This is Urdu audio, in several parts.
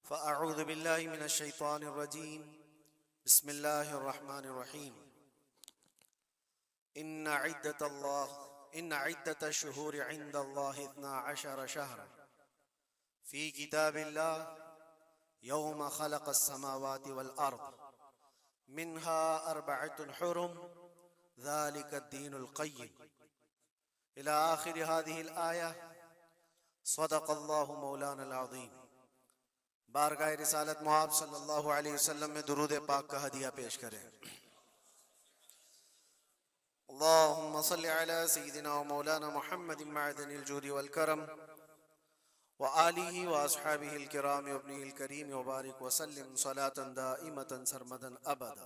فأعوذ بالله من الشيطان الرجيم بسم الله الرحمن الرحيم إن عدة الشهور عند الله 12 شهرا في كتاب الله يوم خلق السماوات والأرض منها 4 حرم ذلك الدين القيم إلى آخر هذه الآية صدق الله مولانا العظيم۔ بارگاہ رسالت محاب صلی اللہ علیہ وسلم میں درود پاک کا ہدیہ پیش کریں۔ اللہم صل علی سیدنا و مولانا محمد معدن الجود والکرم وآلہ واصحابہ الکرام وابنہ الکریم وبارک وسلم صلاة دائمتا سرمدا ابدا۔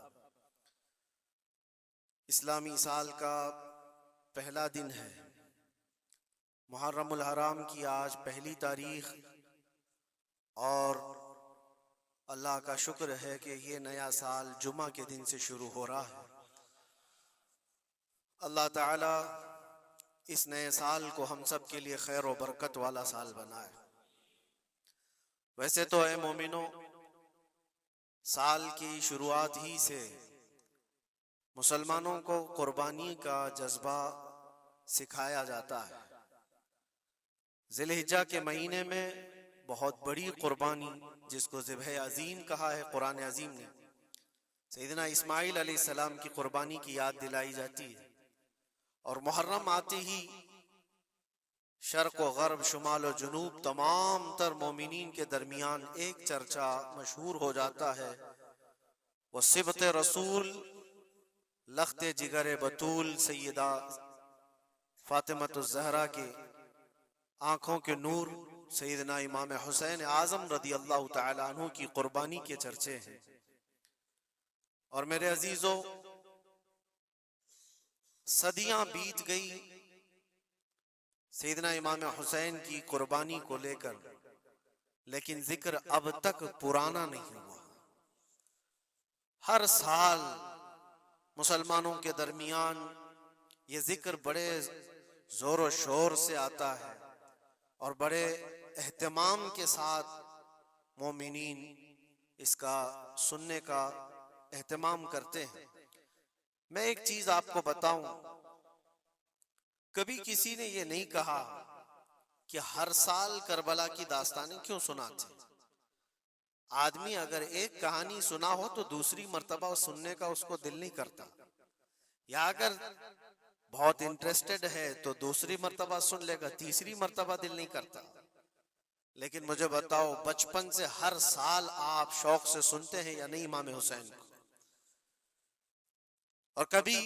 اسلامی سال کا پہلا دن ہے، محرم الحرام کی آج پہلی تاریخ، اور اللہ کا شکر ہے کہ یہ نیا سال جمعہ کے دن سے شروع ہو رہا ہے۔ اللہ تعالیٰ اس نئے سال کو ہم سب کے لیے خیر و برکت والا سال بنائے۔ ویسے تو اے مومنوں، سال کی شروعات ہی سے مسلمانوں کو قربانی کا جذبہ سکھایا جاتا ہے۔ ذی الحجہ کے مہینے میں بہت بڑی قربانی، جس کو ذبح عظیم کہا ہے قرآن عظیم نے، سیدنا اسماعیل علیہ السلام کی قربانی کی یاد دلائی جاتی ہے۔ اور محرم آتے ہی شرق و غرب، شمال و جنوب، تمام تر مومنین کے درمیان ایک چرچا مشہور ہو جاتا ہے، وہ صبت رسول، لخت جگر بطول سیدہ فاطمۃ الزہرا کے آنکھوں کے نور سیدنا امام حسین اعظم رضی اللہ تعالی عنہ کی قربانی کے چرچے ہیں۔ اور میرے عزیزو، صدیاں بیت گئی سیدنا امام حسین کی قربانی کو لے کر، لیکن ذکر اب تک پرانا نہیں ہوا۔ ہر سال مسلمانوں کے درمیان یہ ذکر بڑے زور و شور سے آتا ہے، اور بڑے اہتمام کے ساتھ مومنین اس کا سننے کا اہتمام کرتے ہیں۔ میں ایک چیز آپ کو بتاؤں، کبھی کسی نے یہ نہیں کہا کہ ہر سال کربلا کی داستانیں کیوں سناتے۔ آدمی اگر ایک کہانی سنا ہو تو دوسری مرتبہ سننے کا اس کو دل نہیں کرتا، یا اگر بہت انٹرسٹڈ ہے تو دوسری مرتبہ سن لے گا، تیسری مرتبہ دل نہیں کرتا۔ لیکن مجھے بتاؤ، بچپن سے ہر سال آپ شوق سے سنتے ہیں یا نہیں امام حسین کو؟ اور کبھی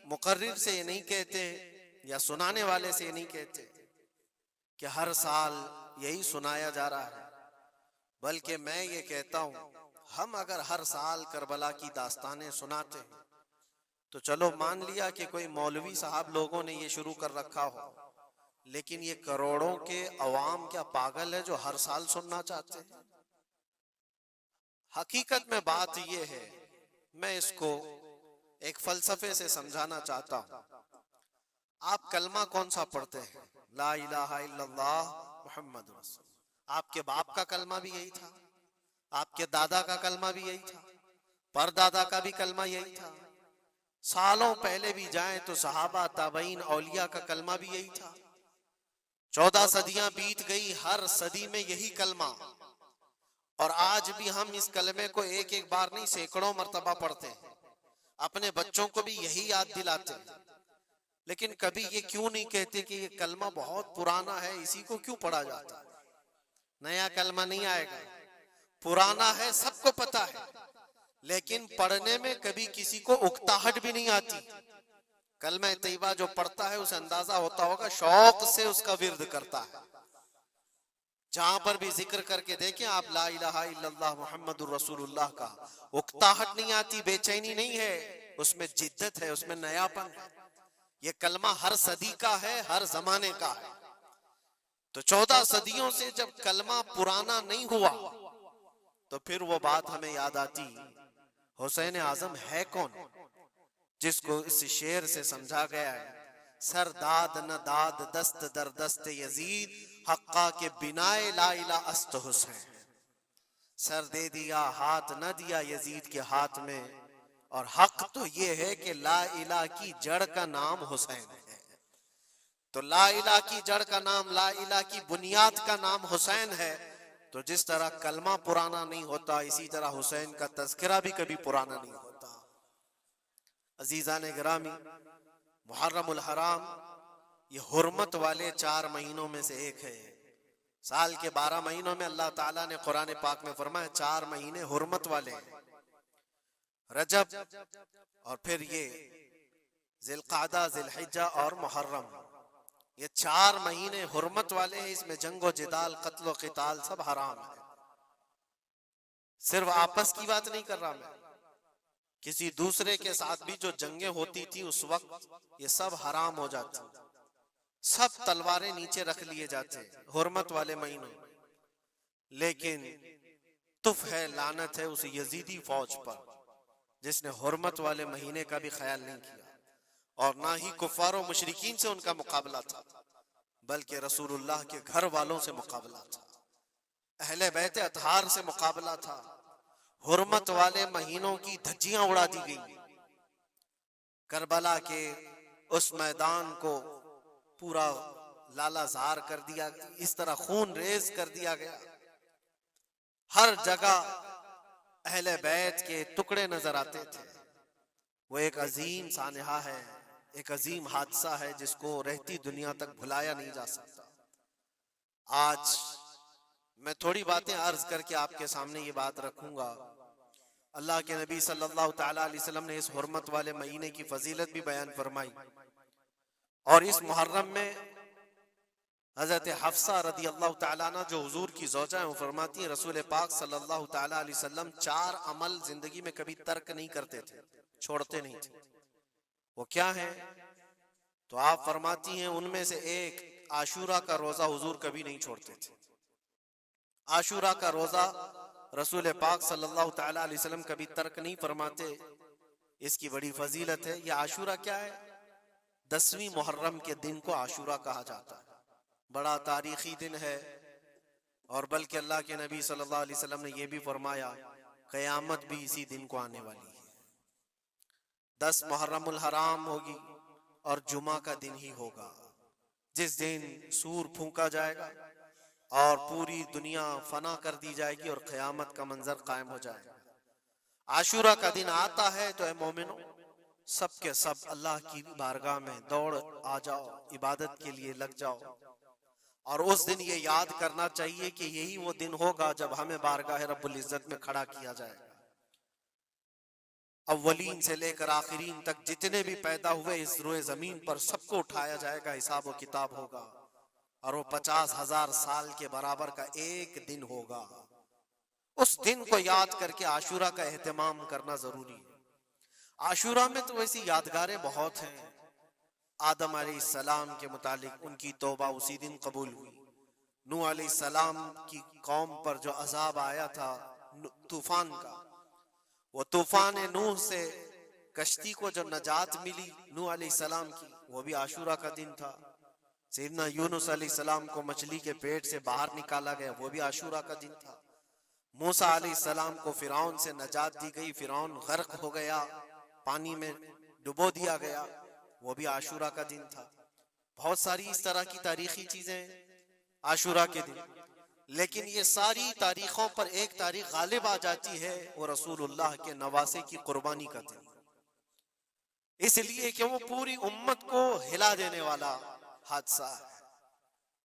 مقرر سے یہ نہیں کہتے یا سنانے والے سے یہ نہیں کہتے کہ ہر سال یہی سنایا جا رہا ہے، بلکہ میں یہ کہتا ہوں، ہم اگر ہر سال کربلا کی داستانیں سناتے ہیں تو چلو مان لیا کہ کوئی مولوی صاحب لوگوں نے یہ شروع کر رکھا ہو، لیکن یہ کروڑوں کے عوام کیا پاگل ہے جو ہر سال سننا چاہتے ہیں؟ حقیقت میں بات یہ ہے، میں اس کو ایک فلسفے سے سمجھانا چاہتا ہوں۔ آپ کلمہ کون سا پڑھتے ہیں؟ لا الہ الا اللہ محمد رسول۔ آپ کے باپ کا کلمہ بھی یہی تھا، آپ کے دادا کا کلمہ بھی یہی تھا، پردادا کا بھی کلمہ یہی تھا، سالوں پہلے بھی جائیں تو صحابہ، تابعین، اولیاء کا کلمہ بھی یہی تھا۔ 14 صدیاں بیت گئی، ہر صدی میں یہی کلمہ، اور آج بھی ہم اس کلمے کو ایک ایک بار نہیں سینکڑوں مرتبہ پڑھتے ہیں، اپنے بچوں کو بھی یہی یاد دلاتے ہیں۔ لیکن کبھی یہ کیوں نہیں کہتے کہ یہ کلمہ بہت پرانا ہے، اسی کو کیوں پڑھا جاتا ہے؟ نیا کلمہ نہیں آئے گا، پرانا ہے، سب کو پتا ہے، لیکن پڑھنے میں کبھی کسی کو اکتاہٹ بھی نہیں آتی۔ کلمہ طیبہ جو پڑھتا ہے اسے اندازہ ہوتا ہوگا شوق سے اس کا ورد کرتا ہے۔ جہاں پر بھی ذکر کر کے دیکھیں آپ لا الہ الا اللہ محمد الرسول اللہ کا، اکتاہٹ نہیں آتی، بے چینی نہیں ہے، اس میں جدت ہے، اس میں نیا پن ہے۔ یہ کلمہ ہر صدی کا ہے، ہر زمانے کا ہے۔ تو 14 صدیوں سے جب کلمہ پرانا نہیں ہوا تو پھر وہ بات ہمیں یاد آتی، حسین اعظم ہے کون، جس کو اس شعر سے سمجھا گیا ہے، سر داد نہ داد دست در دست یزید، حقا کے بنائے لا الہ است حسین۔ سر دے دیا ہاتھ نہ دیا یزید کے ہاتھ میں. اور حق تو یہ ہے کہ لا الہ کی جڑ کا نام حسین ہے. تو لا الہ کی جڑ کا نام، لا الہ کی بنیاد کا نام حسین ہے. تو جس طرح کلمہ پرانا نہیں ہوتا، اسی طرح حسین کا تذکرہ بھی کبھی پرانا نہیں ہوتا. عزیزان گرامی، محرم الحرام یہ حرمت والے 4 مہینوں میں سے ایک ہے. سال کے 12 مہینوں میں اللہ تعالیٰ نے قرآن پاک میں فرمایا 4 مہینے حرمت والے ہیں. رجب، اور پھر یہ ذی القعدہ، ذی الحجہ اور محرم، یہ 4 مہینے حرمت والے ہیں. اس میں جنگ و جدال، قتل و قتال سب حرام ہے. صرف آپس کی بات نہیں کر رہا میں، کسی دوسرے کے ساتھ بھی جو جنگیں ہوتی تھی اس وقت یہ سب حرام ہو جاتی، سب تلواریں نیچے رکھ لیے جاتے حرمت والے مہینوں. لیکن تف ہے، لعنت ہے اس یزیدی فوج پر جس نے حرمت والے مہینے کا بھی خیال نہیں کیا، اور نہ ہی کفار و مشرکین سے ان کا مقابلہ تھا، بلکہ رسول اللہ کے گھر والوں سے مقابلہ تھا، اہل بیت اطہار سے مقابلہ تھا. حرمت والے مہینوں کی دھجیاں اڑا دی گئی. کربلا کے اس میدان کو پورا لالا زار کر دیا، اس طرح خون ریز کر دیا گیا. ہر جگہ اہل بیت کے ٹکڑے نظر آتے تھے. وہ ایک عظیم سانحہ ہے، ایک عظیم حادثہ ہے جس کو رہتی دنیا تک بھلایا نہیں جا سکتا. آج میں تھوڑی باتیں عرض کر کے آپ کے سامنے یہ بات رکھوں گا. اللہ کے نبی صلی اللہ تعالیٰ علیہ وسلم نے اس حرمت والے مہینے کی فضیلت بھی بیان فرمائی، اور اس محرم میں حضرت حفصہ رضی اللہ تعالیٰ عنہ جو حضور کی زوجہ ہیں، وہ فرماتی ہیں رسول پاک صلی اللہ تعالیٰ علیہ وسلم 4 عمل زندگی میں کبھی ترک نہیں کرتے تھے، چھوڑتے نہیں تھے. وہ کیا ہیں؟ تو آپ فرماتی ہیں ان میں سے ایک عاشورہ کا روزہ حضور کبھی نہیں چھوڑتے تھے. عاشورہ کا روزہ رسول پاک صلی اللہ تعالیٰ علیہ وسلم کبھی ترک نہیں فرماتے. اس کی بڑی فضیلت ہے. یہ عاشورہ کیا ہے؟ 10ویں محرم کے دن کو عاشورہ کہا جاتا ہے. بڑا تاریخی دن ہے، اور بلکہ اللہ کے نبی صلی اللہ علیہ وسلم نے یہ بھی فرمایا قیامت بھی اسی دن کو آنے والی ہے. 10 محرم الحرام ہوگی اور جمعہ کا دن ہی ہوگا جس دن سور پھونکا جائے گا اور پوری دنیا فنا کر دی جائے گی اور قیامت کا منظر قائم ہو جائے گا. عاشورہ کا دن آتا ہے تو اے مومنوں سب کے سب اللہ کی بارگاہ میں دوڑ آ جاؤ، عبادت کے لیے لگ جاؤ. اور اس دن یہ یاد کرنا چاہیے کہ یہی وہ دن ہوگا جب ہمیں بارگاہ رب العزت میں کھڑا کیا جائے گا. اولین سے لے کر آخرین تک جتنے بھی پیدا ہوئے اس روئے زمین پر سب کو اٹھایا جائے گا، حساب و کتاب ہوگا، اور وہ 50,000 سال کے برابر کا ایک دن ہوگا. اس دن کو یاد کر کے عاشورہ کا اہتمام کرنا ضروری ہے. عاشورہ میں تو ویسی یادگاریں بہت ہیں. آدم علیہ السلام کے متعلق ان کی توبہ اسی دن قبول ہوئی. نوح علیہ السلام کی قوم پر جو عذاب آیا تھا طوفان کا، وہ طوفان نوح سے کشتی کو جو نجات ملی نوح علیہ السلام کی، وہ بھی عاشورہ کا دن تھا. سیدنا یونس علیہ السلام کو مچھلی کے پیٹ سے باہر نکالا گیا، وہ بھی عاشورہ کا دن تھا. موسیٰ علیہ السلام کو فرعون سے نجات دی گئی، فرعون غرق ہو گیا، پانی میں ڈبو دیا گیا، وہ بھی عاشورہ کا دن تھا. بہت ساری اس طرح کی تاریخی چیزیں عاشورہ کے دن. لیکن یہ ساری تاریخوں پر ایک تاریخ غالب آ جاتی ہے، وہ رسول اللہ کے نواسے کی قربانی کا دن، اس لیے کہ وہ پوری امت کو ہلا دینے والا حادثہ ہے.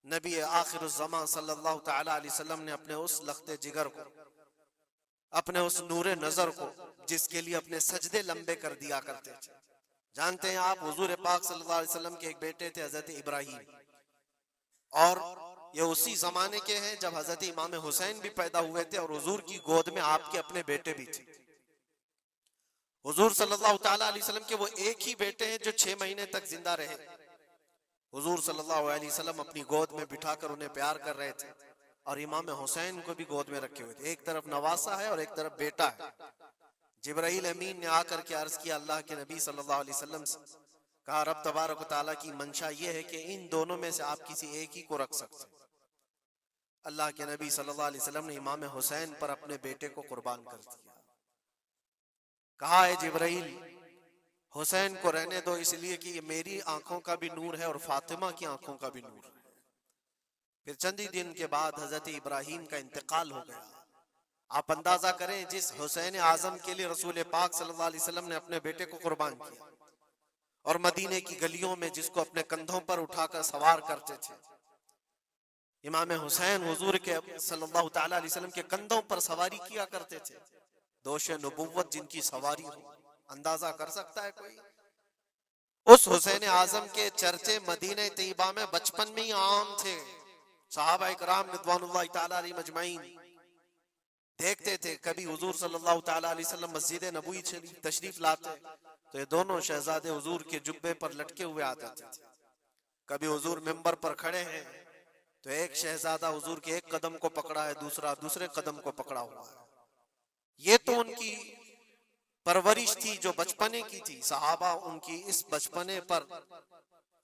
نبی آخر الزمان صلی اللہ تعالیٰ علیہ وسلم نے اپنے اس لخت جگر کو، اپنے اس نور نظر کو، جس کے لیے اپنے سجدے لمبے کر دیا کرتے تھے. جانتے ہیں آپ حضور پاک صلی اللہ علیہ وسلم کے ایک بیٹے تھے حضرت ابراہیم، اور یہ اسی زمانے کے ہیں جب حضرت امام حسین بھی پیدا ہوئے تھے، اور حضور کی گود میں آپ کے اپنے بیٹے بھی تھے. حضور صلی اللہ تعالیٰ علیہ وسلم کے وہ ایک ہی بیٹے ہیں جو 6 مہینے تک زندہ رہے. حضور صلی اللہ علیہ وسلم اپنی گود میں بٹھا کر انہیں پیار کر رہے تھے، اور امام حسین کو بھی گود میں رکھے ہوئے تھے. ایک طرف نواسا ہے اور ایک طرف بیٹا ہے. جبرائیل امین نے آ کر کے عرض کیا اللہ کے نبی صلی اللہ علیہ وسلم سے، کہا رب تبارک و تعالیٰ کی منشا یہ ہے کہ ان دونوں میں سے آپ کسی ایک ہی کو رکھ سکتے ہیں. اللہ کے نبی صلی اللہ علیہ وسلم نے امام حسین پر اپنے بیٹے کو قربان کر دیا. کہا ہے جبرائیل حسین کو رہنے دو اس لیے کہ یہ میری آنکھوں کا بھی نور ہے اور فاطمہ کی آنکھوں کا بھی نور ہے. پھر چندی دن کے بعد حضرت ابراہیم کا انتقال ہو گیا. آپ اندازہ کریں جس حسین اعظم کے لیے رسول پاک صلی اللہ علیہ وسلم نے اپنے بیٹے کو قربان کیا اور مدینے کی گلیوں میں جس کو اپنے کندھوں پر اٹھا کر سوار کرتے تھے. امام حسین حضور کے صلی اللہ تعالی علیہ وسلم کے کندھوں پر سواری کیا کرتے تھے. دوش نبوت جن کی سواری ہو, اندازہ کر سکتا ہے کوئی؟ اس حسین اعظم کے چرچے مدینہ طیبہ میں بچپن میں ہی عام تھے. صحابہ اکرام رضوان اللہ تعالی علیہ مجمعین دیکھتے تھے. کبھی حضور صلی اللہ تعالی علیہ وسلم مسجد نبوی تشریف لاتے تو یہ دونوں شہزادے حضور کے جبے پر لٹکے ہوئے آتے تھے. کبھی حضور منبر پر کھڑے ہیں تو ایک شہزادہ حضور کے ایک قدم کو پکڑا ہے, دوسرا دوسرے قدم کو پکڑا ہوا ہے. یہ تو ان کی پرورش تھی جو بچپنے کی تھی. صحابہ ان کی اس بچپنے پر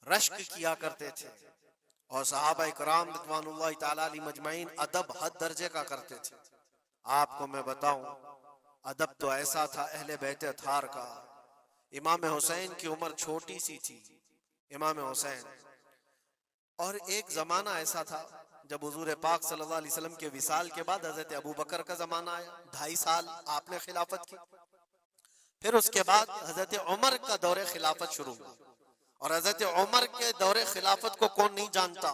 رشک کیا کرتے تھے اور صحابہ کرام رضوان اللہ تعالی علیہ مجمعین ادب حد درجے کا کرتے تھے. آپ کو میں بتاؤں ادب تو ایسا تھا اہل بیت اطہار کا. امام حسین کی عمر چھوٹی سی تھی, امام حسین. اور ایک زمانہ ایسا تھا جب حضور پاک صلی اللہ علیہ وسلم کے وصال کے بعد حضرت ابو بکر کا زمانہ آیا. 2.5 سال آپ نے خلافت کی. پھر اس کے بعد حضرت عمر کا دور خلافت شروع ہوا. اور حضرت عمر کے دور خلافت کو کون نہیں جانتا؟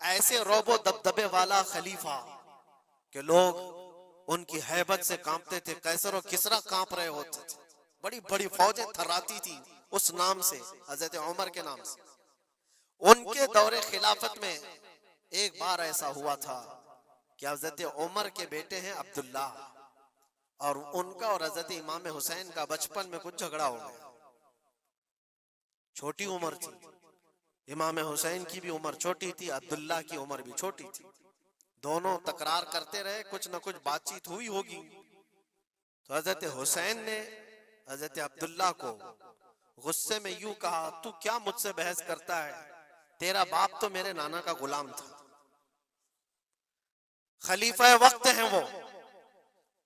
ایسے روب و دبدبے والا خلیفہ کہ لوگ ان کی ہیبت سے کانپتے تھے. قیصر و کسریٰ کانپ رہے ہوتے تھے. بڑی بڑی فوجیں تھراتی تھی اس نام سے, حضرت عمر کے نام سے. ان کے دور خلافت میں ایک بار ایسا ہوا تھا کہ حضرت عمر کے بیٹے ہیں عبداللہ, اور ان کا اور حضرت امام حسین کا بچپن میں کچھ جھگڑا ہو گیا. چھوٹی عمر تھی, امام حسین کی بھی عمر چھوٹی تھی, عبداللہ کی عمر بھی چھوٹی تھی. دونوں تکرار کرتے رہے, کچھ نہ کچھ بات چیت ہوئی ہوگی. تو حضرت حسین نے حضرت عبداللہ کو غصے میں یوں کہا, تو کیا مجھ سے بحث کرتا ہے؟ تیرا باپ تو میرے نانا کا غلام تھا, خلیفہ وقت ہیں وہ,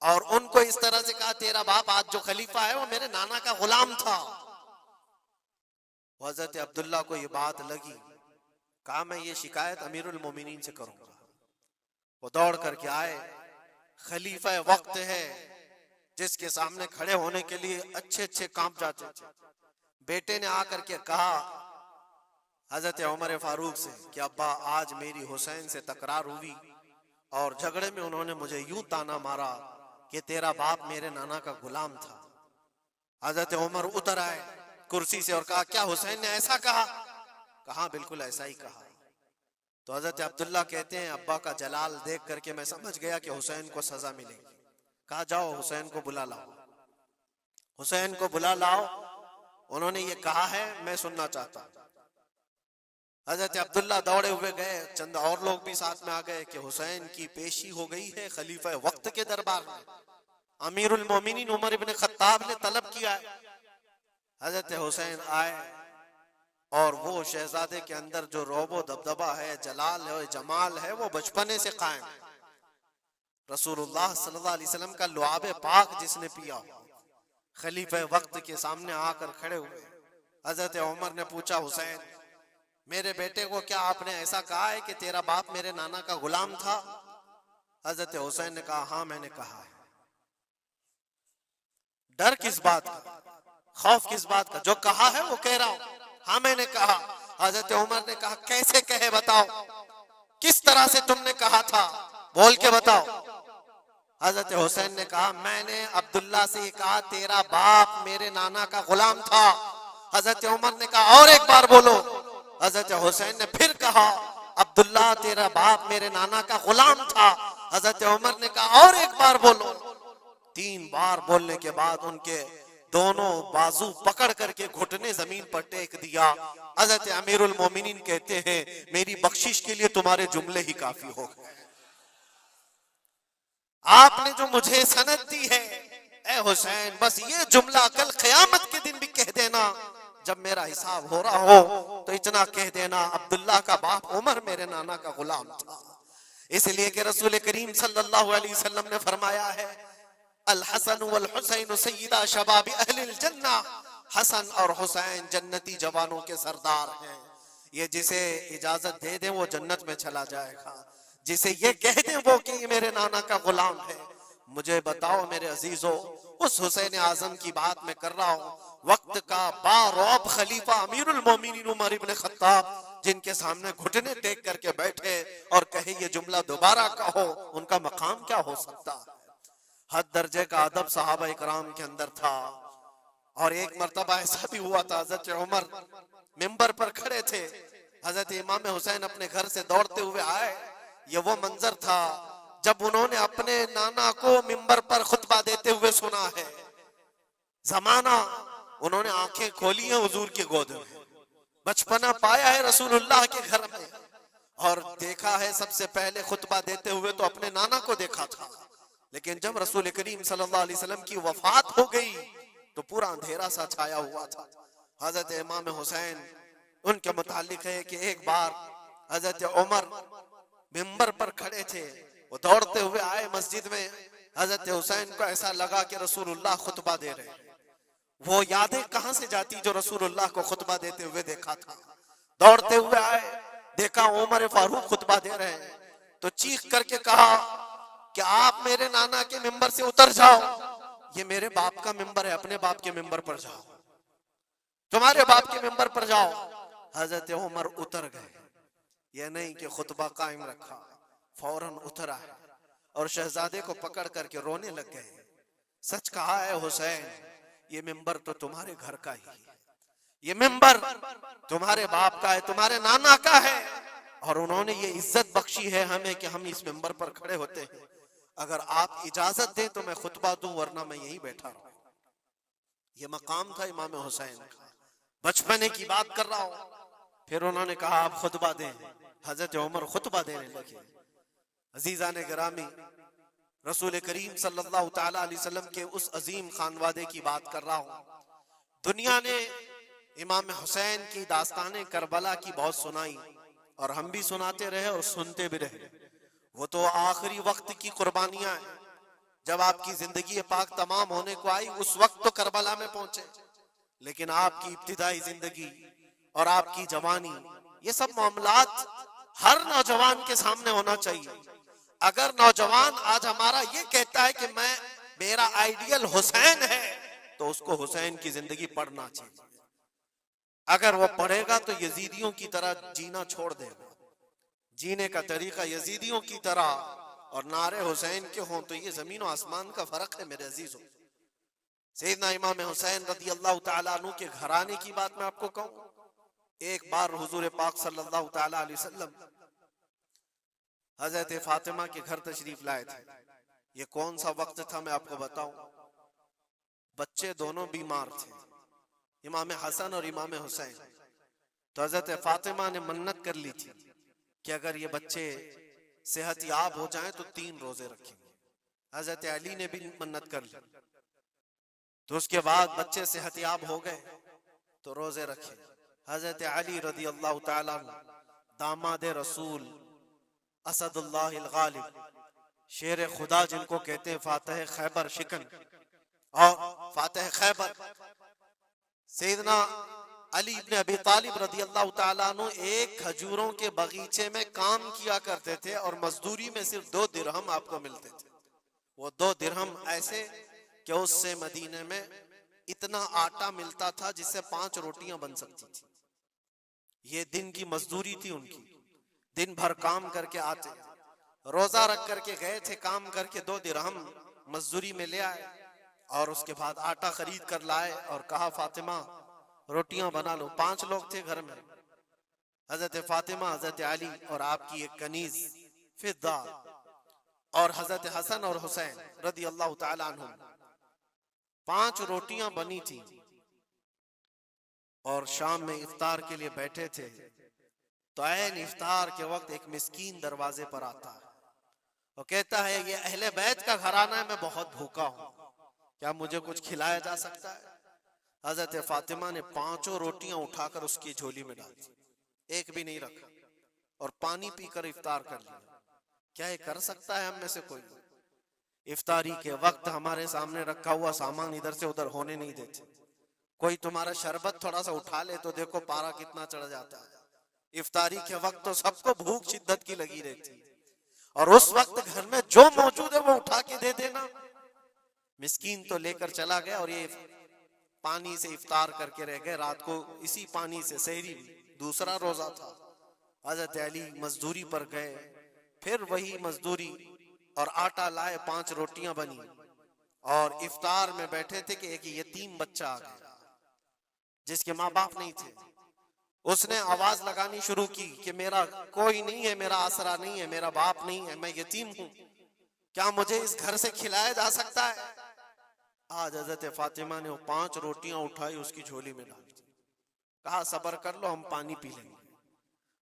اور ان کو اس طرح سے کہا تیرا باپ آج جو خلیفہ ہے وہ میرے نانا کا غلام تھا. حضرت عبداللہ کو یہ بات لگی, کہا میں یہ شکایت امیر المومنین سے کروں گا. وہ دوڑ کر کے آئے, خلیفہ وقت ہے جس کے سامنے کھڑے ہونے کے لیے اچھے اچھے کانپ جاتے تھے. بیٹے نے آ کر کے کہا حضرت عمر فاروق سے کہ ابا آج میری حسین سے تکرار ہوئی اور جھگڑے میں انہوں نے مجھے یوں تانا مارا کہ تیرا باپ میرے نانا کا غلام تھا. حضرت عمر اتر آئے کرسی سے اور کہا کیا حسین نے ایسا کہا؟ کہا بالکل ایسا ہی کہا. تو حضرت عبداللہ کہتے ہیں ابا کا جلال دیکھ کر کے میں سمجھ گیا کہ حسین کو سزا ملے گی. کہا جاؤ حسین کو بلا لاؤ. حسین کو بلا لاؤ, انہوں نے یہ کہا ہے میں سننا چاہتا ہوں. حضرت عبداللہ دوڑے ہوئے گئے, چند اور لوگ بھی ساتھ میں آ گئے کہ حسین کی پیشی ہو گئی ہے خلیفہ وقت کے دربار میں. امیر المومنین عمر ابن خطاب نے طلب کیا ہے. حضرت حسین آئے اور وہ شہزادے کے اندر جو روب و دبدبہ ہے, جلال ہے, جمال ہے, وہ بچپنے سے قائم ہے. رسول اللہ صلی اللہ علیہ وسلم کا لعاب پاک جس نے پیا, خلیفہ وقت کے سامنے آ کر کھڑے ہوئے. حضرت عمر نے پوچھا حسین میرے بیٹے کو کیا آپ نے ایسا کہا ہے کہ تیرا باپ میرے نانا کا غلام تھا؟ حضرت حسین نے کہا ہاں میں نے کہا ہے. ڈر کس بات کا, خوف کس بات کا؟ جو کہا ہے وہ کہہ رہا ہوں, ہاں میں نے کہا. حضرت عمر نے کہا کیسے کہے بتاؤ, کس طرح سے تم نے کہا تھا, بول کے بتاؤ. حضرت حسین نے کہا میں نے عبداللہ سے یہ کہا تیرا باپ میرے نانا کا غلام تھا. حضرت عمر نے کہا اور ایک بار بولو. حضرت حسین نے پھر کہا عبداللہ تیرا باپ میرے نانا کا غلام تھا. حضرت عمر نے کہا اور ایک بار بولو. 3 بار بولنے کے بعد ان کے دونوں بازو پکڑ کر کے گھٹنے زمین پر ٹیک دیا. حضرت امیر المومنین کہتے ہیں میری بخشش کے لیے تمہارے جملے ہی کافی ہو گئے. آپ نے جو مجھے سند دی ہے اے حسین, بس یہ جملہ کل قیامت کے دن بھی کہہ دینا, جب میرا حساب ہو رہا ہو تو اتنا کہہ دینا عبداللہ کا باپ عمر میرے نانا کا غلام تھا. اس لیے کہ رسول کریم صلی اللہ علیہ وسلم نے فرمایا ہے الحسن والحسین سیدہ شباب اہل الجنہ، حسن اور حسین جنتی جوانوں کے سردار ہیں، یہ جسے اجازت دے دیں وہ جنت میں چلا جائے گا، جسے یہ کہہ دیں وہ کہ یہ میرے نانا کا غلام ہے۔ مجھے بتاؤ میرے عزیزو، اس حسین اعظم کی بات میں کر رہا ہوں، وقت کا باروب خلیفہ امیر المومنین عمر ابن خطاب، جن کے سامنے گھٹنے ٹیک کر کے بیٹھے اور کہے یہ جملہ دوبارہ کہو، ان کا مقام کیا ہو سکتا؟ حد درجے کا ادب صحابہ اکرام کے اندر تھا۔ اور ایک مرتبہ ایسا بھی ہوا تھا، حضرت عمر ممبر پر کھڑے تھے، حضرت امام حسین اپنے گھر سے دوڑتے ہوئے آئے، یہ وہ منظر تھا جب انہوں نے اپنے نانا کو ممبر پر خطبہ دیتے ہوئے سنا ہے۔ زمانہ انہوں نے آنکھیں کھولی ہیں حضور کی گود میں، بچپنا پایا ہے رسول اللہ کے گھر میں، اور دیکھا ہے سب سے پہلے خطبہ دیتے ہوئے تو اپنے نانا کو دیکھا تھا، لیکن جب رسول کریم صلی اللہ علیہ وسلم کی وفات ہو گئی تو پورا اندھیرا سا چھایا ہوا تھا۔ حضرت امام حسین، ان کے متعلق ہے کہ ایک بار حضرت عمر ممبر پر کھڑے تھے، وہ دوڑتے ہوئے آئے مسجد میں، حضرت حسین کو ایسا لگا کہ رسول اللہ خطبہ دے رہے ہیں، وہ یادیں کہاں سے جاتی جو رسول اللہ کو خطبہ دیتے ہوئے دیکھا تھا۔ دوڑتے ہوئے آئے، دیکھا عمر فاروق خطبہ دے رہے ہیں، تو چیخ کر کے کہا کہ آپ میرے نانا کے ممبر سے اتر جاؤ، یہ میرے باپ کا ممبر ہے، اپنے باپ کے ممبر پر جاؤ، تمہارے باپ کے ممبر پر جاؤ۔ حضرت عمر اتر گئے، یہ نہیں کہ خطبہ قائم رکھا، فوراً اترا اور شہزادے کو پکڑ کر کے رونے لگ گئے۔ سچ کہا ہے حسین، یہ ممبر تو تمہارے گھر کا ہی ہے، یہ ممبر تمہارے باپ کا ہے، تمہارے نانا کا ہے، اور انہوں نے یہ عزت بخشی ہے ہمیں کہ ہم اس ممبر پر کھڑے ہوتے ہیں، اگر آپ اجازت دیں تو میں خطبہ دوں، ورنہ میں یہیں بیٹھا رہوں۔ یہ مقام تھا امام حسین کا، بچپنے کی بات کر رہا ہوں۔ پھر انہوں نے کہا آپ خطبہ دیں، حضرت عمر خطبہ دینے لگے۔ عزیزان گرامی، رسول کریم صلی اللہ تعالی علیہ وسلم کے اس عظیم خانوادے کی بات کر رہا ہوں۔ دنیا نے امام حسین کی داستانیں کربلا کی بہت سنائی، اور ہم بھی سناتے رہے اور سنتے بھی رہے۔ وہ تو آخری وقت کی قربانیاں ہیں، جب آپ کی زندگی پاک تمام ہونے کو آئی اس وقت تو کربلا میں پہنچے، لیکن آپ کی ابتدائی زندگی اور آپ کی جوانی، یہ سب معاملات ہر نوجوان کے سامنے ہونا چاہیے۔ اگر نوجوان آج ہمارا یہ کہتا ہے کہ میرا آئیڈیل حسین ہے، تو اس کو حسین کی زندگی پڑھنا چاہیے۔ اگر وہ پڑھے گا تو یزیدیوں کی طرح جینا چھوڑ دے گا، جینے کا طریقہ یزیدیوں کی طرح اور نعرے حسین کے ہوں تو یہ زمین و آسمان کا فرق ہے میرے عزیزوں۔ سیدنا امام حسین رضی اللہ تعالیٰ عنہ کے گھرانے کی بات میں آپ کو کہوں، ایک بار حضور پاک صلی اللہ تعالیٰ علیہ وسلم حضرت فاطمہ کے گھر تشریف لائے تھے۔ یہ کون سا وقت تھا میں آپ کو بتاؤں، بچے دونوں بیمار تھے، امام حسن اور امام حسین۔ تو حضرت فاطمہ نے منت کر لی تھی کہ اگر یہ بچے صحت یاب ہو جائیں تو 3 روزے رکھیں گے۔ حضرت علی نے بھی منت کر لی، تو اس کے بعد بچے صحت یاب ہو گئے تو روزے رکھے۔ حضرت علی رضی اللہ تعالیٰ عنہ، داماد رسول، اسد اللہ الغالب، شیر خدا جن کو کہتے ہیں، فاتح خیبر شکن اور فاتح خیبر، سیدنا علی ابن ابی طالب رضی اللہ تعالیٰ عنہ ایک کھجوروں کے باغیچے میں کام کیا کرتے تھے، اور مزدوری میں صرف 2 درہم آپ کو ملتے تھے۔ وہ 2 درہم ایسے کہ اس سے مدینے میں اتنا آٹا ملتا تھا جس سے 5 روٹیاں بن سکتی تھی۔ یہ دن کی مزدوری تھی ان کی، دن بھر کام کر کے آتے، روزہ رکھ کر کے گئے تھے، کام کر کے 2 درہم مزدوری میں لے آئے، اور اس کے بعد آٹا خرید کر لائے اور کہا فاطمہ روٹیاں بنا لو۔ 5 لوگ تھے گھر میں، حضرت فاطمہ، حضرت علی اور آپ کی ایک کنیز فضہ، اور حضرت حسن اور حسین رضی اللہ تعالیٰ عنہ۔ 5 روٹیاں بنی تھی، اور شام میں افطار کے لیے بیٹھے تھے، تو عین افطار کے وقت ایک مسکین دروازے پر آتا ہے، وہ کہتا ہے یہ اہل بیت کا گھرانہ ہے، میں بہت بھوکا ہوں، کیا مجھے کچھ کھلایا جا سکتا ہے؟ حضرت فاطمہ نے 5 روٹیاں اٹھا کر اس کی جھولی میں ڈال دی، ایک بھی نہیں رکھا، اور پانی پی کر افطار کر لیا۔ کیا یہ کر سکتا ہے ہم میں سے کوئی؟ افطاری کے وقت ہمارے سامنے رکھا ہوا سامان ادھر سے ادھر ہونے نہیں دیتے. کوئی تمہارا شربت تھوڑا سا اٹھا لے تو دیکھو پارا کتنا چڑھ جاتا ہے. افطاری کے وقت تو سب کو بھوک شدت کی لگی رہتی، اور اس وقت گھر میں جو موجود ہے وہ اٹھا کے دے دینا. مسکین تو لے کر چلا گیا اور یہ پانی سے افطار کر کے رہ گئے. رات کو اسی پانی سے سحری، دوسرا روزہ تھا. حضرت علی مزدوری پر گئے، پھر وہی مزدوری، اور آٹا لائے، 5 روٹیاں بنی، اور افطار میں بیٹھے تھے کہ ایک یتیم بچہ آ گیا جس کے ماں باپ نہیں تھے. اس نے آواز لگانی شروع کی کہ میرا کوئی نہیں ہے، میرا آسرا نہیں ہے، میرا باپ نہیں ہے، میں یتیم ہوں، کیا مجھے اس گھر سے کھلایا جا سکتا ہے؟ آج حضرت فاطمہ نے وہ 5 روٹیاں اٹھائی، اس کی جھولی میں ڈال دی، کہا صبر کر لو، ہم پانی پی لیں گے.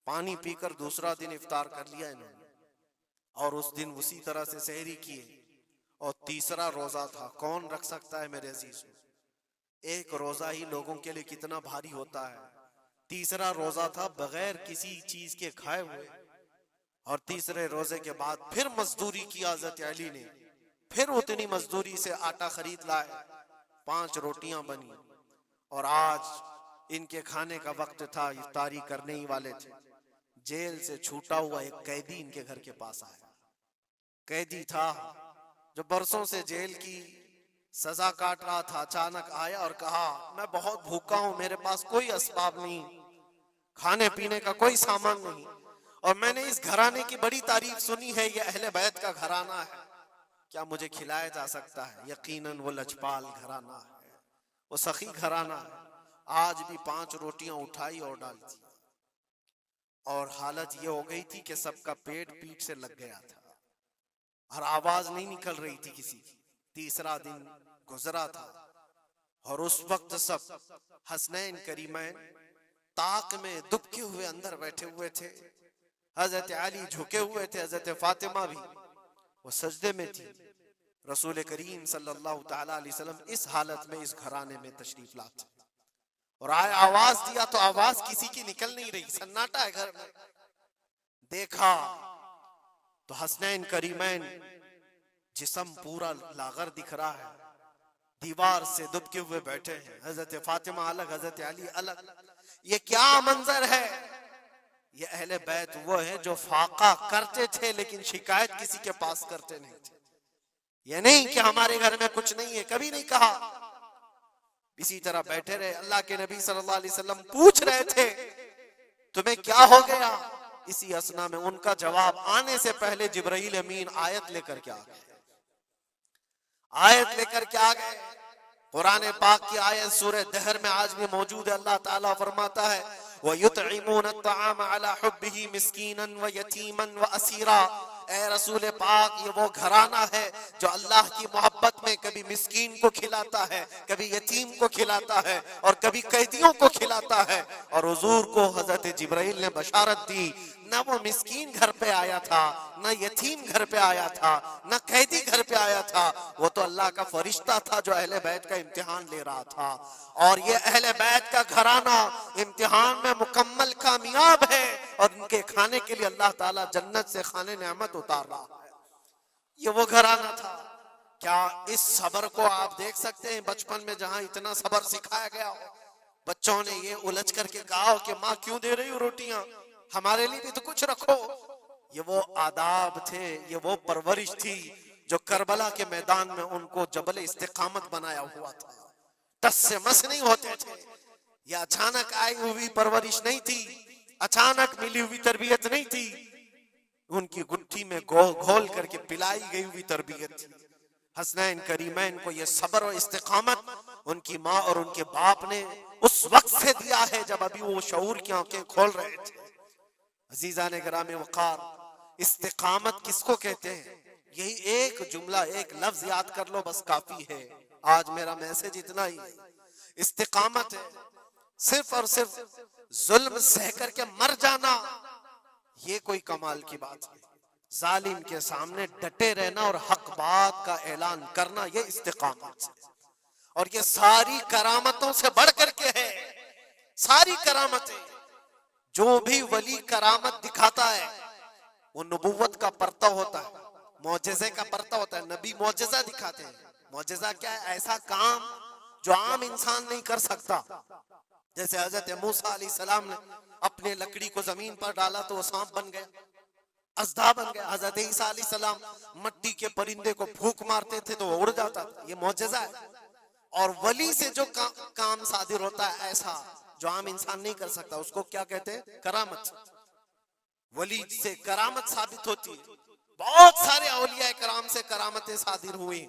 پانی پی کر دوسرا دن افطار کر لیا انہوں نے، اور اس دن اسی طرح سے سحری کیے. اور تیسرا روزہ تھا. کون رکھ سکتا ہے میرے عزیزوں؟ ایک روزہ ہی لوگوں کے لیے کتنا بھاری ہوتا ہے. تیسرا روزہ تھا بغیر کسی چیز کے کھائے ہوئے، اور تیسرے روزے کے بعد پھر مزدوری کی حضرت علی نے، پھر اتنی مزدوری سے آٹا خرید لائے، 5 روٹیاں بنی. اور آج ان کے کھانے کا وقت تھا، افطاری کرنے ہی والے تھے. جیل سے چھوٹا ہوا ایک قیدی ان کے گھر کے پاس آیا. قیدی تھا جو برسوں سے جیل کی سزا کاٹ رہا تھا. اچانک آیا اور کہا میں بہت بھوکا ہوں، میرے پاس کوئی اسباب نہیں، کھانے پینے کا کوئی سامان نہیں، اور میں نے اس گھرانے کی بڑی تعریف سنی ہے، یہ اہل بیت کا گھرانہ ہے، کیا مجھے کھلایا جا سکتا ہے؟ یقیناً وہ لجپال گھرانہ ہے، وہ سخی گھرانہ ہے. آج بھی 5 روٹیاں اٹھائی اور ڈال دی، اور حالت یہ ہو گئی تھی کہ سب کا پیٹ پیٹ سے لگ گیا تھا، اور آواز نہیں نکل رہی تھی کسی کی. تیسرا دن گزرا تھا، اور اس وقت سب حسنین کریمین طاق میں دبکے ہوئے اندر بیٹھے ہوئے تھے. حضرت علی جھکے ہوئے تھے، حضرت فاطمہ بھی وہ سجدے میں تھی. رسول کریم صلی اللہ تعالی علیہ وسلم اس حالت میں اس گھرانے میں تشریف لاتے، اور آئے آواز دیا تو آواز کسی کی نکل نہیں رہی، سناٹا ہے گھر میں. دیکھا تو حسنین کریمین جسم پورا لاغر دکھ رہا ہے، دیوار سے دبکے ہوئے بیٹھے ہیں. حضرت فاطمہ الگ، حضرت علی الگ. یہ کیا منظر ہے؟ یہ اہل بیت وہ ہے جو فاقہ کرتے تھے لیکن شکایت کسی کے پاس کرتے نہیں تھے. یہ نہیں کہ ہمارے گھر میں کچھ نہیں ہے، کبھی نہیں کہا. اسی طرح بیٹھے رہے. اللہ کے نبی صلی اللہ علیہ وسلم پوچھ رہے تھے تمہیں کیا ہو گیا؟ اسی اسنا میں ان کا جواب آنے سے پہلے جبرائیل امین آیت لے کر کے آ گئے. آیت لے کر کے آ گئے. قرآن پاک کی آیت سورہ دہر میں آج بھی موجود ہے. اللہ تعالیٰ فرماتا ہے وَيُطْعِمُونَ الطَّعَامَ عَلَى حُبِّهِ مِسْكِينًا وَيَتِيمًا وَأَسِيرًا. اے رسول پاک، یہ وہ گھرانہ ہے جو اللہ کی محبت میں کبھی مسکین کو کھلاتا ہے، کبھی یتیم کو کھلاتا ہے، اور کبھی قیدیوں کو کھلاتا ہے. اور حضور کو حضرت جبرائیل نے بشارت دی، نہ وہ مسکین گھر پہ آیا تھا، نہ یتیم گھر پہ آیا تھا، نہ قیدی گھر پہ آیا تھا. وہ تو اللہ کا فرشتہ تھا جو اہل بیت کا امتحان لے رہا تھا. اور یہ اہل بیت کا گھرانہ امتحان میں مکمل کامیاب ہے، اور ان کے کھانے کے لیے اللہ تعالیٰ جنت سے کھانے نعمت اتار رہا ہے. یہ وہ گھرانہ تھا. کیا اس صبر کو آپ دیکھ سکتے ہیں بچپن میں جہاں اتنا صبر سکھایا گیا ہو؟ بچوں نے یہ الجھ کر کے کہا ہو کہ ماں کیوں دے رہی ہو روٹیاں، ہمارے لیے بھی تو کچھ رکھو. یہ وہ آداب تھے، یہ وہ پرورش تھی جو کربلا کے میدان میں ان کو جبل استقامت بنایا ہوا تھا. ٹس سے مس نہیں ہوتے تھے. یہ اچانک آئی ہوئی پرورش نہیں تھی، اچانک ملی ہوئی تربیت نہیں تھی. ان کی گٹھی میں گھول کر کے پلائی گئی ہوئی تربیت تھی. حسنین کریمین کو یہ صبر و استقامت ان کی ماں اور ان کے باپ نے اس وقت سے دیا ہے جب ابھی وہ شعور کی آنکھیں کھول رہے تھے. عزیزان گرامی وقار، استقامت کس کو کہتے ہیں؟ یہی ایک جملہ، ایک لفظ یاد کر لو، بس کافی ہے. آج میرا میسج اتنا ہی. استقامت ہے صرف اور صرف ظلم سہ کر کے مر جانا، یہ کوئی کمال کی بات ہے. ظالم کے سامنے ڈٹے رہنا اور حق بات کا اعلان کرنا، یہ استقامت ہے. اور یہ ساری کرامتوں سے بڑھ کر کے ہے. ساری کرامتیں، جو بھی ولی کرامت دکھاتا ہے وہ نبوت کا پرتو ہوتا ہے، معجزے کا پرتو ہوتا ہے. نبی معجزہ دکھاتے ہیں. معجزہ کیا ہے؟ ایسا کام جو عام انسان نہیں کر سکتا. جیسے حضرت موسیٰ علیہ السلام نے اپنے لکڑی کو زمین پر ڈالا تو وہ سانپ بن گیا، اژدہا بن گیا. حضرت عیسیٰ علیہ السلام مٹی کے پرندے کو پھونک مارتے تھے تو وہ اڑ جاتا تھا. یہ معجزہ ہے. اور ولی سے جو کام صادر ہوتا ہے ایسا جو عام انسان نہیں کر سکتا، اس کو کیا کہتے ہیں؟ کرامت. ولی سے کرامت ثابت ہوتی ہے. بہت سارے اولیاء کرام سے کرامتیں صادر ہوئی.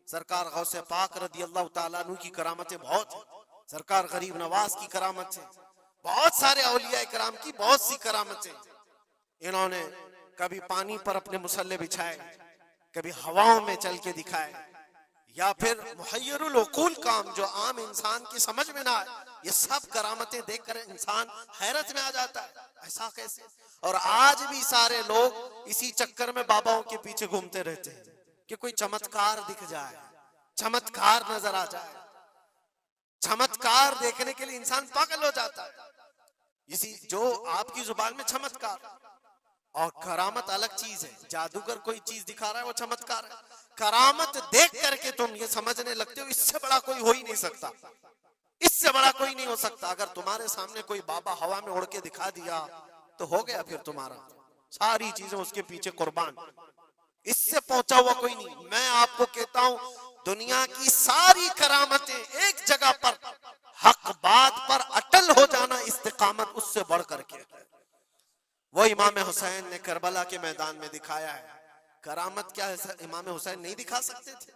سرکار غوث پاک رضی اللہ تعالیٰ عنہ کی کرامتیں بہت ہیں. سرکار غریب نواز کی کرامت ہے. بہت سارے اولیاء کرام کی بہت سی کرامتیں. انہوں نے کبھی پانی پر اپنے مصلے بچھائے، کبھی ہواؤں میں چل کے دکھائے، یا پھر محیر العقول کام جو عام انسان کی سمجھ میں نہ آئے. یہ سب کرامتیں دیکھ کر انسان حیرت میں آ جاتا ہے، ایسا کیسے؟ اور آج بھی سارے لوگ اسی چکر میں باباؤں کے پیچھے گھومتے رہتے ہیں کہ کوئی چمتکار دکھ جائے، چمتکار نظر آ جائے. چمتکار دیکھنے کے لیے انسان پاگل ہو جاتا ہے. اسی جو آپ کی زبان میں چمتکار اور کرامت الگ چیز ہے. جادوگر کوئی چیز دکھا رہا ہے وہ چمتکار ہے. کرامت دیکھ کر کے تم یہ سمجھنے لگتے ہو اس سے بڑا کوئی ہو ہی نہیں سکتا، اس سے بڑا کوئی نہیں ہو سکتا. اگر تمہارے سامنے کوئی بابا ہوا میں اڑ کے دکھا دیا تو ہو گیا پھر تمہارا، ساری چیزیں اس کے پیچھے قربان. اس سے پہنچا ہوا کوئی نہیں. میں آپ کو کہتا ہوں دنیا کی ساری کرامتیں ایک جگہ پر حق بات پر اٹل ہو جانا استقامت اس سے بڑھ کر کے. وہ امام حسین نے کربلا کے میدان میں دکھایا ہے. کرامت کیا ہے؟ امام حسین نہیں دکھا سکتے تھے؟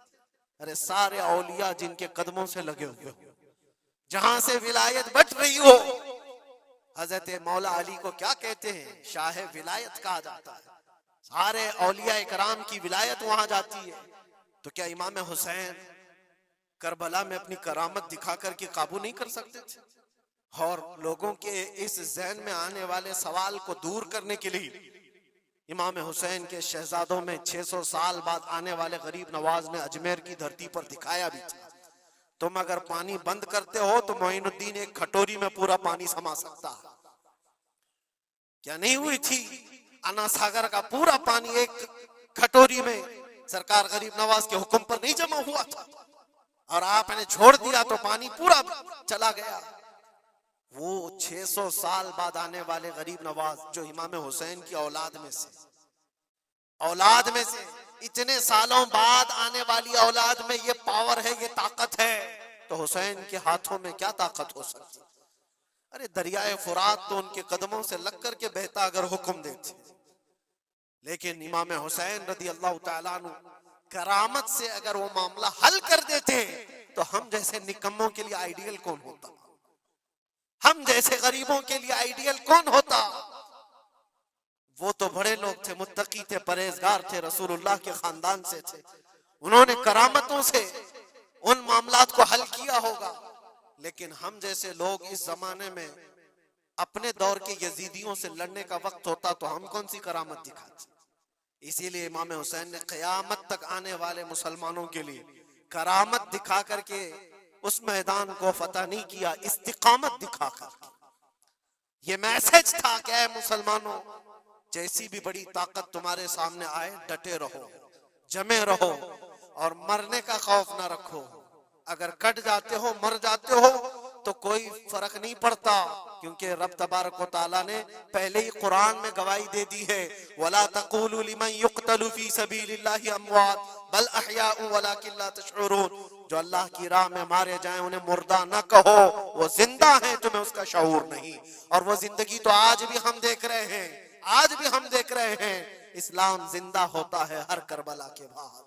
ارے سارے اولیاء جن کے قدموں سے لگے ہوئے ہو، جہاں سے ولایت بٹ رہی ہو. حضرت مولا علی کو کیا کہتے ہیں؟ شاہ ولایت کہا جاتا ہے. سارے اولیاء کرام کی ولایت وہاں جاتی ہے. تو کیا امام حسین کربلا میں اپنی کرامت دکھا کر کے قابو نہیں کر سکتے تھے؟ اور لوگوں کے اس ذہن میں آنے والے سوال کو دور کرنے کے لیے امام حسین کے شہزادوں میں 600 سال بعد آنے والے غریب نواز نے اجمیر کی دھرتی پر دکھایا بھی تھا. تم اگر پانی بند کرتے ہو تو معین الدین ایک کھٹوری میں پورا پانی سما سکتا. کیا نہیں ہوئی تھی؟ انا ساگر کا پورا پانی ایک کھٹوری میں سرکار غریب نواز کے حکم پر نہیں جمع ہوا تھا، اور آپ نے چھوڑ دیا تو پانی پورا چلا گیا. وہ 600 سال بعد آنے والے غریب نواز جو امام حسین کی اولاد میں سے اتنے سالوں بعد آنے والی اولاد میں یہ پاور ہے، یہ طاقت ہے، تو حسین کے ہاتھوں میں کیا طاقت ہو سکتی؟ ارے دریائے فرات تو ان کے قدموں سے لگ کر کے بہتا اگر حکم دیتے. لیکن امام حسین رضی اللہ تعالیٰ عنہ کرامت سے اگر وہ معاملہ حل کر دیتے تو ہم جیسے نکموں کے لیے آئیڈیل کون ہوتا؟ ہم جیسے غریبوں کے لیے آئیڈیل کون ہوتا؟ وہ تو بڑے لوگ تھے، متقی تھے، پرہیزگار تھے، رسول اللہ کے خاندان سے تھے. انہوں نے کرامتوں سے ان معاملات کو حل کیا ہوگا. لیکن ہم جیسے لوگ اس زمانے میں اپنے دور کے یزیدیوں سے لڑنے کا وقت ہوتا تو ہم کون سی کرامت دکھاتے؟ اسی لیے امام حسین نے قیامت تک آنے والے مسلمانوں کے لیے کرامت دکھا کر کے اس میدان کو فتح نہیں کیا، استقامت دکھا کر. یہ میسج تھا کہ اے مسلمانوں، جیسی بھی بڑی طاقت تمہارے سامنے آئے ڈٹے رہو، جمے رہو، اور مرنے کا خوف نہ رکھو. اگر کٹ جاتے ہو، مر جاتے ہو تو کوئی فرق نہیں پڑتا، کیونکہ رب تبارک و تعالیٰ نے پہلے ہی قرآن میں گواہی دے دی ہے وَلَا تَقُولُوا لِمَنْ يُقْتَلُ فِي سَبِيلِ اللَّهِ أَمْوَاتٌ بَلْ أَحْيَاءٌ وَلَكِنْ لَا تَشْعُرُونَ. جو اللہ کی راہ میں مارے جائیں انہیں مردہ نہ کہو، وہ زندہ ہیں، تمہیں اس کا شعور نہیں. اور وہ زندگی تو آج بھی ہم دیکھ رہے ہیں، آج بھی ہم دیکھ رہے ہیں. اسلام زندہ ہوتا ہے ہر کربلا کے بعد.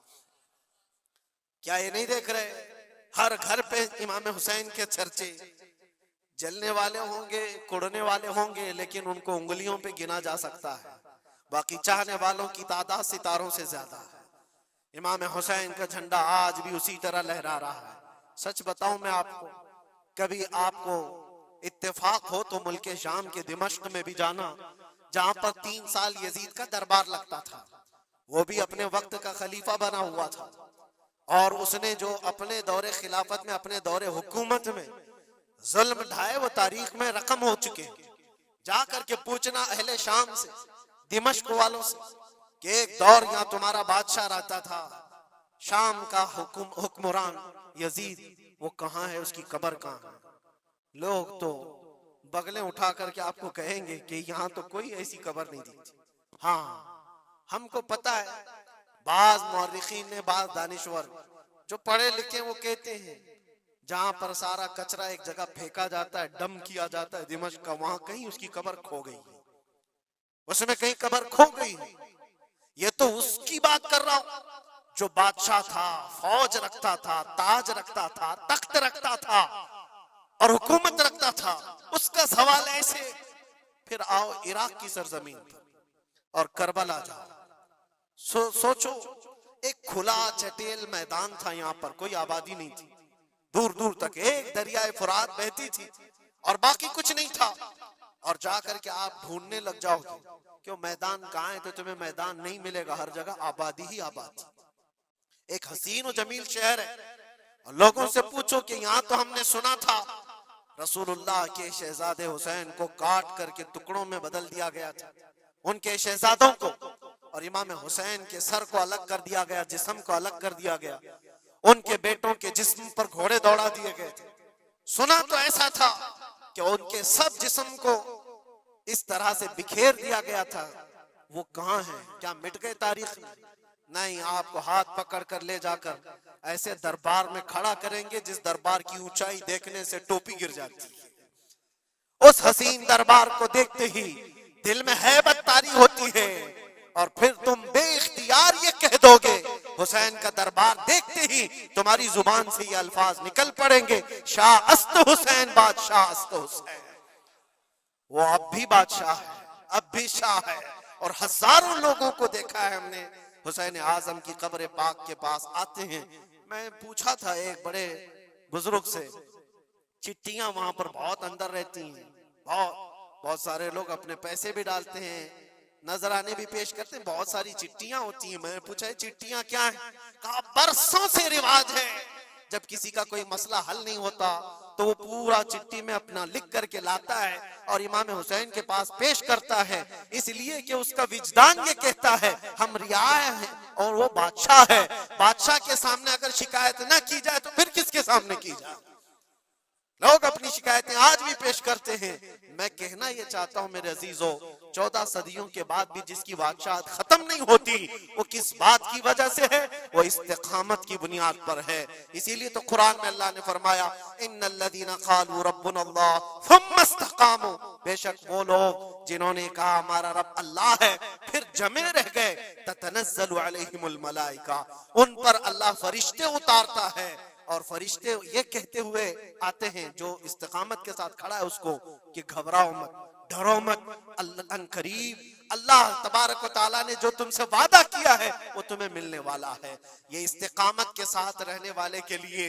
کیا یہ نہیں دیکھ رہے؟ ہر گھر پہ امام حسین کے چرچے. جلنے والے ہوں گے، کڑنے والے ہوں گے، لیکن ان کو انگلیوں پہ گنا جا سکتا ہے. باقی چاہنے والوں کی تعداد ستاروں سے زیادہ ہے. امام حسین کا جھنڈا آج بھی اسی طرح لہرا رہا ہے. سچ بتاؤں میں آپ کو، کبھی آپ کو اتفاق ہو تو ملک شام کے دمشق میں بھی جانا، جہاں پر 3 سال یزید کا دربار لگتا تھا. وہ بھی اپنے وقت کا خلیفہ بنا ہوا تھا، اور اس نے جو اپنے دور خلافت میں، اپنے دور حکومت میں ظلم ڈھائے وہ تاریخ میں رقم ہو چکے. جا کر کے پوچھنا اہل شام سے، دمشق والوں سے کہ ایک دور یہاں تمہارا بادشاہ رہتا تھا، شام کا حکمران یزید، وہ کہاں ہے، اس کی قبر کہاں ہے؟ لوگ تو بغلیں اٹھا کر کے آپ کو کہیں گے کہ یہاں تو کوئی ایسی قبر نہیں دی۔ ہاں ہم کو پتا ہے، بعض مورخین نے، بعض دانشور جو پڑھے لکھے وہ کہتے ہیں جہاں پر سارا کچرا ایک جگہ پھینکا جاتا ہے، ڈم کیا جاتا ہے دمشق کا، وہاں کہیں اس کی قبر کھو گئی، اس میں کہیں قبر کھو گئی۔ یہ تو اس کی بات کر رہا ہوں جو بادشاہ تھا، فوج رکھتا تھا، تاج رکھتا تھا، تخت رکھتا تھا اور حکومت رکھتا تھا، اس کا سوال ایسے۔ پھر آؤ عراق کی سرزمین پر اور کربلا جاؤ، سوچو ایک کھلا چٹیل میدان تھا، یہاں پر کوئی آبادی نہیں تھی، دور دور تک ایک دریائے فرات بہتی تھی اور باقی کچھ نہیں تھا، اور جا کر کے آپ ڈھونڈنے لگ جاؤ گے کہ وہ میدان کہاں ہے تو تمہیں میدان نہیں ملے گا، ہر جگہ آبادی ہی آباد۔ ایک حسین و جمیل شہر ہے، اور لوگوں سے پوچھو کہ یہاں تو ہم نے سنا تھا رسول اللہ کے شہزادے حسین کو کاٹ کر کے ٹکڑوں میں بدل دیا گیا تھا، ان کے شہزادوں کو، اور امام حسین کے سر کو الگ کر دیا گیا، جسم کو الگ کر دیا گیا، ان کے بیٹوں کے جسم پر گھوڑے دوڑا دیے گئے تھے۔ سنا تو ایسا تھا کہ ان کے سب جسم کو اس طرح سے بکھیر دیا گیا تھا، وہ کہاں ہیں؟ کیا مٹ گئے تاریخ میں؟ نہیں، آپ کو ہاتھ پکڑ کر لے جا کر ایسے دربار میں کھڑا کریں گے جس دربار کی اونچائی دیکھنے سے ٹوپی گر جاتی ہے۔ اس حسین دربار کو دیکھتے ہی دل میں ہیبت طاری ہوتی ہے، اور پھر تم بے اختیار یہ کہہ دو گے، حسین کا دربار دیکھتے ہی تمہاری زبان سے یہ الفاظ نکل پڑیں گے، شاہ است حسین، بادشاہ است حسین۔ وہ اب بھی بادشاہ ہے، اب بھی شاہ ہے، اور ہزاروں لوگوں کو دیکھا ہے ہم نے حسین اعظم کی قبر پاک کے پاس آتے ہیں۔ میں پوچھا تھا ایک بڑے بزرگ سے، چٹیاں وہاں پر بہت اندر رہتی ہیں، بہت سارے لوگ اپنے پیسے بھی ڈالتے ہیں، نذرانے بھی پیش کرتے ہیں، بہت ساری چٹیاں ہوتی ہیں۔ میں نے پوچھا چٹیاں کیا ہیں؟ کہا برسوں سے رواج ہے، جب کسی کا کوئی مسئلہ حل نہیں ہوتا تو وہ پورا چٹی میں اپنا لکھ کر کے لاتا ہے اور امام حسین کے پاس پیش کرتا ہے، اس لیے کہ اس کا وجدان یہ کہتا ہے ہم رعایا ہیں اور وہ بادشاہ ہے، بادشاہ کے سامنے اگر شکایت نہ کی جائے تو پھر کس کے سامنے کی جائے؟ لوگ اپنی شکایتیں آج بھی پیش کرتے ہیں۔ میں کہنا یہ چاہتا ہوں میرے عزیزو، 14 صدیوں کے بعد بھی جس کی بادشاہت ختم نہیں ہوتی، وہ کس بات کی وجہ سے ہے؟ وہ استقامت کی بنیاد پر ہے۔ اسی لیے تو قرآن میں اللہ نے فرمایا ان الذین قالوا ربنا اللہ ثم استقاموا، بے شک وہ لوگ جنہوں نے کہا ہمارا رب اللہ ہے پھر جمے رہ گئے، تتنزل علیہم الملائکہ، ان پر اللہ فرشتے اتارتا ہے، اور فرشتے یہ کہتے ہوئے آتے ہیں جو استقامت کے ساتھ کھڑا ہے اس کو کہ گھبراؤ مت، ڈرو مت، ان قریب اللہ تبارک و تعالیٰ نے جو تم سے وعدہ کیا ہے وہ تمہیں ملنے والا ہے۔ یہ استقامت کے ساتھ رہنے والے کے لیے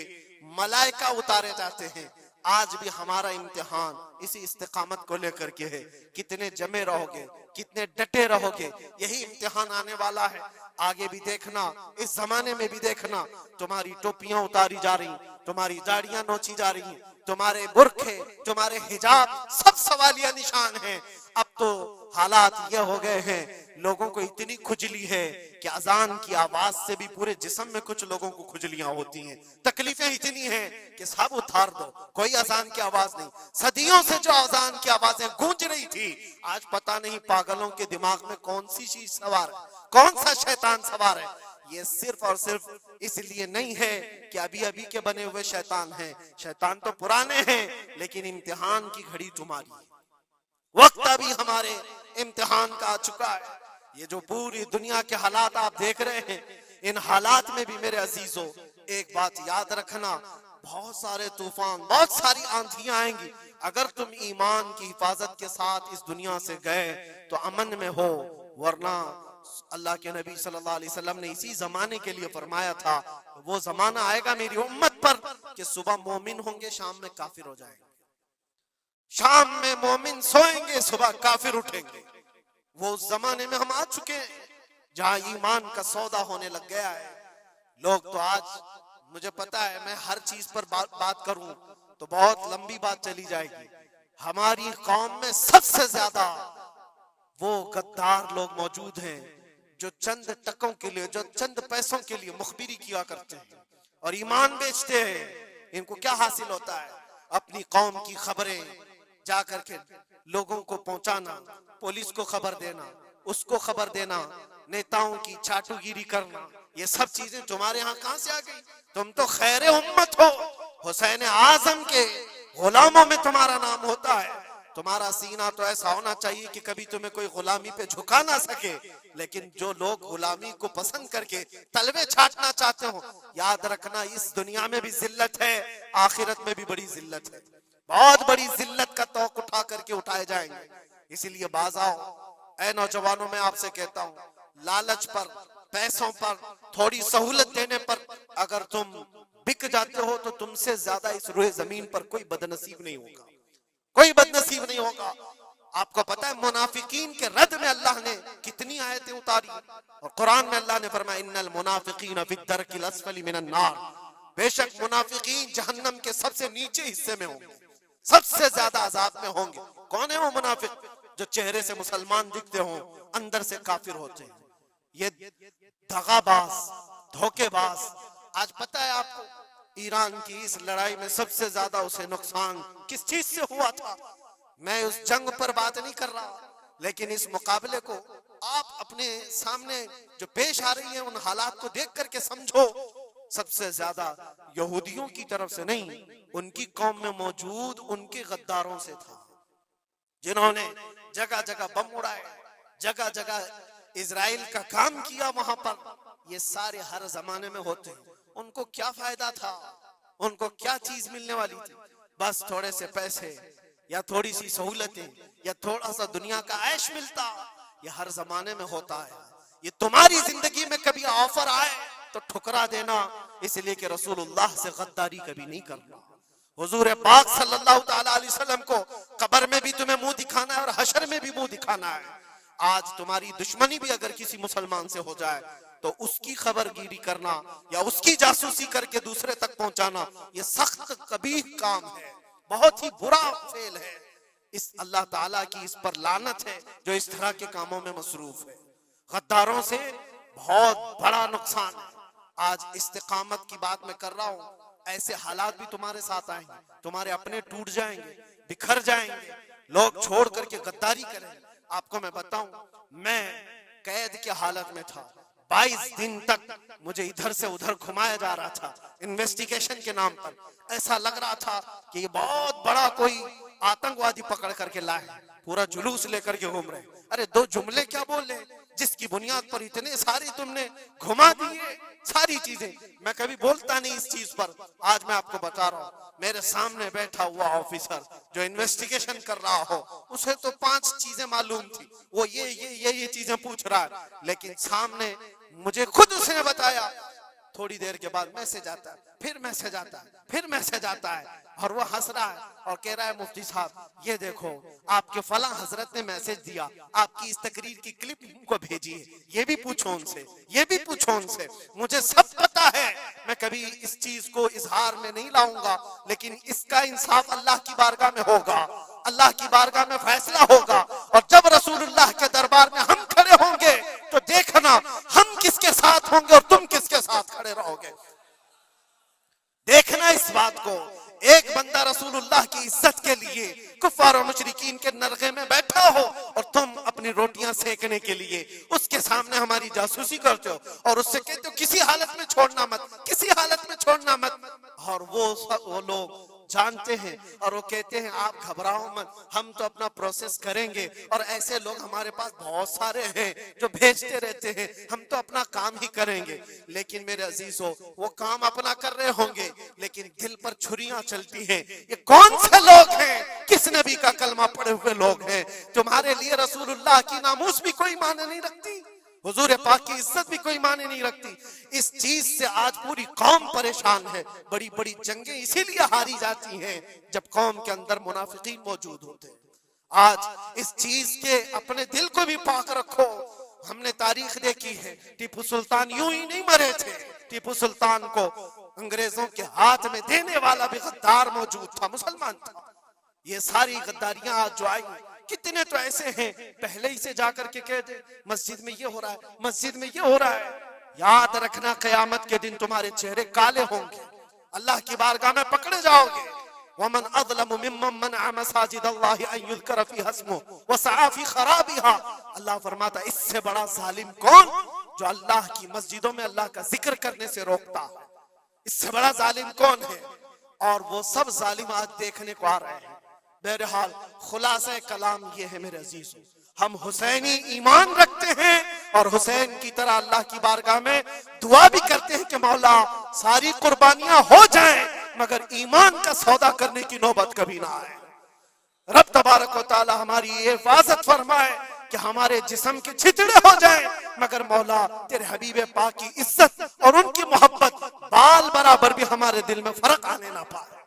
ملائکہ اتارے جاتے ہیں۔ آج بھی ہمارا امتحان اسی استقامت کو لے کر کے ہے، کتنے جمے رہو گے، کتنے ڈٹے رہو گے، یہی امتحان آنے والا ہے۔ آگے بھی دیکھنا، اس زمانے میں بھی دیکھنا، تمہاری ٹوپیاں اتاری جا رہی، تمہاری داڑیاں نوچی جا رہی، تمہارے برقعے، تمہارے حجاب سب سوالیہ نشان ہیں۔ اب تو حالات یہ ہو گئے ہیں، لوگوں کو اتنی کھجلی ہے کہ اذان کی آواز سے بھی پورے جسم میں کچھ لوگوں کو کھجلیاں ہوتی ہیں، تکلیفیں اتنی ہیں کہ سب اتار دو، کوئی اذان کی آواز نہیں۔ صدیوں سے جو اذان کی آوازیں گونج رہی تھی، آج پتہ نہیں پاگلوں کے دماغ میں کون سی چیز سوار ہے، کون سا شیطان سوار ہے۔ یہ صرف اور صرف اس لیے نہیں ہے کہ ابھی ابھی کے بنے ہوئے شیطان ہیں، شیطان تو پرانے ہیں، لیکن امتحان کی گھڑی تمہاری ہے، وقت ابھی ہمارے امتحان کا آ چکا ہے۔ یہ جو پوری دنیا کے حالات آپ دیکھ رہے ہیں، ان حالات میں بھی میرے عزیزو ایک بات یاد رکھنا، بہت سارے طوفان، بہت ساری آندھیاں آئیں گی، اگر تم ایمان کی حفاظت کے ساتھ اس دنیا سے گئے تو امن میں ہو، ورنہ اللہ کے نبی صلی اللہ علیہ وسلم نے اسی زمانے کے لیے فرمایا تھا وہ زمانہ آئے گا میری امت پر کہ صبح مومن ہوں گے، شام میں کافر ہو جائیں گے، شام میں مومن سوئیں گے، صبح کافر اٹھیں گے۔ وہ اس زمانے میں ہم آ چکے ہیں جہاں ایمان کا سودا ہونے لگ گیا ہے۔ لوگ تو آج، مجھے پتا ہے میں ہر چیز پر بات کروں تو بہت لمبی بات چلی جائے گی، ہماری قوم میں سب سے زیادہ وہ غدار لوگ موجود ہیں جو چند ٹکوں کے لیے، جو چند پیسوں کے لیے مخبری کیا کرتے ہیں اور ایمان بیچتے ہیں. ان کو کیا حاصل ہوتا ہے؟ اپنی قوم کی خبریں جا کر کے لوگوں کو پہنچانا، پولیس کو خبر دینا، اس کو خبر دینا، نیتاؤں کی چاٹو گیری کرنا. یہ سب چیزیں تمہارے ہاں کہاں سے آ گئی؟ تم تو خیر امت ہو. حسین اعظم کے غلاموں میں تمہارا نام ہوتا ہے. تمہارا سینہ تو ایسا ہونا چاہیے کہ کبھی تمہیں کوئی غلامی پہ جھکا نہ سکے. لیکن جو لوگ غلامی کو پسند کر کے تلوے چھاٹنا چاہتے ہو، یاد رکھنا اس دنیا میں بھی ذلت ہے، آخرت میں بھی بڑی ذلت ہے. بہت بڑی ذلت کا توق اٹھا کر کے اٹھائے جائیں گے. اسی لیے باز آؤ اے نوجوانوں، میں آپ سے کہتا ہوں، لالچ پر، پیسوں پر، تھوڑی سہولت دینے پر اگر تم بک جاتے ہو تو تم سے زیادہ اس روئے زمین پر کوئی بدنصیب نہیں ہوگا، کوئی بدنصیب نہیں ہوگا. آپ کو پتا ہے منافقین کے رد میں اللہ نے کتنی آیتیں اتاری، اور قرآن میں اللہ نے فرمایا ان المنافقین فی الدرک الاسفل من النار، بے شک منافقین جہنم کے سب سے نیچے حصے میں ہوں گے، سب سے زیادہ عذاب میں ہوں گے. کون ہے وہ منافق؟ جو چہرے سے مسلمان دکھتے ہوں، اندر سے کافر ہوتے ہیں. یہ دغا باز، دھوکے باز. آج پتہ ہے آپ کو ایران کی اس لڑائی میں سب سے زیادہ اسے نقصان کس چیز سے ہوا تھا؟ میں اس جنگ پر بات نہیں کر رہا، لیکن اس مقابلے کو آپ اپنے سامنے جو پیش آ رہی ہیں ان حالات کو دیکھ کر کے سمجھو. سب سے زیادہ یہودیوں کی طرف سے نہیں، ان کی قوم میں موجود ان کے غداروں سے تھا، جنہوں نے جگہ جگہ بم اڑائے، جگہ جگہ اسرائیل کا کام کیا وہاں پر. یہ سارے ہر زمانے میں ہوتے ہیں. ان کو کیا فائدہ تھا؟ ان کو کیا چیز ملنے والی تھی؟ بس تھوڑے سے پیسے یا تھوڑی سی سہولتیں یا تھوڑا سا دنیا کا عیش ملتا. یہ ہر زمانے میں ہوتا ہے. یہ تمہاری زندگی میں کبھی آفر آئے تو ٹھکرا دینا، اس لیے کہ رسول اللہ سے غداری کبھی نہیں کرنا. حضور پاک صلی اللہ تعالیٰ علیہ وسلم کو قبر میں بھی تمہیں منہ دکھانا ہے اور حشر میں بھی منہ دکھانا ہے. آج تمہاری دشمنی بھی اگر کسی مسلمان سے ہو جائے تو اس کی خبر گیری کرنا یا اس کی جاسوسی کر کے دوسرے تک پہنچانا، یہ سخت قبیح کام ہے، بہت ہی برا فعل ہے. اس اللہ تعالیٰ کی اس پر لعنت ہے جو اس طرح کے کاموں میں مصروف ہے. غداروں سے بہت بڑا نقصان ہے. آج استقامت کی بات میں کر رہا ہوں، ایسے حالات بھی تمہارے ساتھ آئیں گے، تمہارے اپنے ٹوٹ جائیں گے، بکھر جائیں گے، لوگ چھوڑ کر کے غداری کریں. آپ کو میں بتاؤں، میں قید کی حالت میں تھا، 22 دن تک مجھے ادھر سے ادھر گھمایا جا رہا تھا انویسٹیگیشن کے نام پر. ایسا لگ رہا تھا کہ یہ بہت بڑا کوئی آتنکوادی پکڑ کر کے لائے، پورا جلوس لے کر کے گھوم رہے. ارے دو جملے کیا بول لے جس کی بنیاد پر اتنے ساری تم نے گھما دیے ساری چیزیں. میں کبھی بولتا نہیں اس چیز پر. آج میں آپ کو بتا رہا ہوں، میرے سامنے بیٹھا ہوا آفیسر جو انویسٹیگیشن کر رہا ہو، اسے تو 5 چیزیں معلوم تھی، وہ یہ چیزیں پوچھ رہا ہے، لیکن سامنے مجھے خود اس نے بتایا. تھوڑی دیر کے بعد میسج آتا ہے، پھر میسج آتا ہے، پھر میسج آتا ہے، اور وہ ہنس رہا ہے اور کہہ رہا ہے مفتی صاحب یہ دیکھو آپ کے فلاں حضرت نے میسج دیا، آپ کی اس تقریر کی کلپ کو بھیجی ہے، یہ بھی پوچھو ان سے، یہ بھی پوچھو ان سے. مجھے سب پتا ہے، میں کبھی اس چیز کو اظہار میں نہیں لاؤں گا، لیکن اس کا انصاف اللہ کی بارگاہ میں ہوگا، اللہ کی بارگاہ میں فیصلہ ہوگا. اور جب رسول اللہ کے دربار میں ہم کھڑے ہوں گے تو دیکھنا ہم کس کے ساتھ ہوں گے اور تم کس کے ساتھ کھڑے رہو گے. دیکھنا اس بات کو. ایک بندہ رسول اللہ کی عزت کے لیے کفار و مشرکین کے نرغے میں بیٹھا ہو اور تم اپنی روٹیاں سیکنے کے لیے اس کے سامنے ہماری جاسوسی کرتے ہو اور اس سے کہتے ہو کسی حالت میں چھوڑنا مت، کسی حالت میں چھوڑنا مت. اور وہ لوگ جانتے ہیں اور وہ کہتے ہیں آپ گھبراؤ مت، ہم تو اپنا پروسیس کریں گے. اور ایسے لوگ ہمارے پاس بہت سارے ہیں جو بھیجتے رہتے ہیں، ہم تو اپنا کام ہی کریں گے. لیکن میرے عزیزو، وہ کام اپنا کر رہے ہوں گے لیکن دل پر چھریاں چلتی ہیں. یہ کون سے لوگ ہیں؟ کس نبی کا کلمہ پڑے ہوئے لوگ ہیں؟ تمہارے لیے رسول اللہ کی ناموس بھی کوئی معنی نہیں رکھتی، حضور پاک کی عزت بھی کوئی معنی نہیں رکھتی. اس چیز سے آج پوری قوم پریشان ہے. بڑی بڑی جنگیں اسی لیے ہاری جاتی ہیں جب قوم کے اندر منافقین موجود ہوتے ہیں. آج اس چیز کے اپنے دل کو بھی پاک رکھو. ہم نے تاریخ دیکھی ہے، ٹیپو سلطان یوں ہی نہیں مرے تھے. ٹیپو سلطان کو انگریزوں کے ہاتھ میں دینے والا بھی غدار موجود تھا، مسلمان تھا. یہ ساری غداریاں آج جو آئی کتنے تو ایسے ہیں پہلے ہی سے جا کر کے کہتے مسجد میں یہ ہو رہا ہے، مسجد میں یہ ہو رہا ہے. یاد رکھنا قیامت کے دن تمہارے چہرے کالے ہوں گے، اللہ کی بارگاہ میں پکڑے جاؤ گے. وَمَنْ أَظْلَمُ مِمَّنْ مَنْعَ مَسَاجِدَ اللَّهِ أَنْ يُذْكَرَ فِيهَا اسْمُهُ وَسَعَى فِي خَرَابِهَا. اللہ فرماتا اس سے بڑا ظالم کون جو اللہ کی مسجدوں میں اللہ کا ذکر کرنے سے روکتا ہے؟ اس سے بڑا ظالم کون ہے؟ اور وہ سب ظالم آج دیکھنے کو آ رہے ہیں. بہرحال خلاصہ کلام یہ ہے میرے عزیزوں، ہم حسینی ایمان رکھتے ہیں اور حسین کی طرح اللہ کی بارگاہ میں دعا بھی کرتے ہیں کہ مولا ساری قربانیاں ہو جائیں مگر ایمان کا سودا کرنے کی نوبت کبھی نہ آئے. رب تبارک و تعالی ہماری حفاظت فرمائے کہ ہمارے جسم کے چھتڑے ہو جائیں مگر مولا تیرے حبیب پاک کی عزت اور ان کی محبت بال برابر بھی ہمارے دل میں فرق آنے نہ پائے،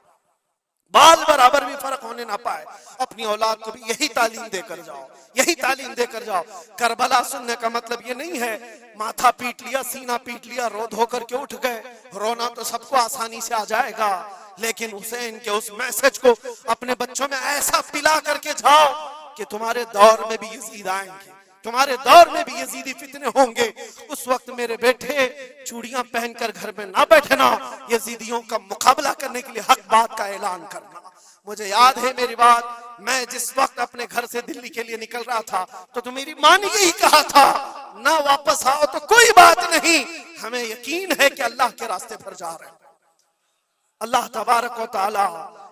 بال برابر بھی فرق ہونے نہ پائے. اپنی اولاد کو بھی یہی تعلیم دے کر جاؤ، یہی تعلیم دے کر جاؤ. کربلا سننے کا مطلب یہ نہیں ہے ماتھا پیٹ لیا، سینہ پیٹ لیا، رو دھو کر کے اٹھ گئے. رونا تو سب کو آسانی سے آ جائے گا لیکن حسین کے اس میسج کو اپنے بچوں میں ایسا پلا کر کے جاؤ کہ تمہارے دور میں بھی یزید آئیں گے، تمہارے دور میں بھی یزیدی فتنے ہوں گے. اس وقت میرے بیٹے چوڑیاں پہن کر گھر میں نہ بیٹھنا، یزیدیوں کا مقابلہ کرنے کے لیے حق بات کا اعلان کرنا. مجھے یاد ہے میری بات، میں جس وقت اپنے گھر سے دلی کے لیے نکل رہا تھا تو میری ماں نے یہی کہا تھا نہ واپس آؤ تو کوئی بات نہیں، ہمیں یقین ہے کہ اللہ کے راستے پر جا رہے ہیں. اللہ تبارک و تعالی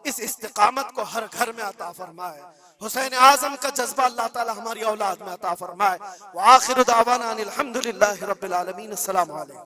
اس استقامت کو ہر گھر میں عطا فرمائے. حسین اعظم کا جذبہ اللہ تعالی ہماری اولاد میں عطا فرمائے. وآخر دعوانا ان الحمدللہ رب العالمین. السلام علیکم.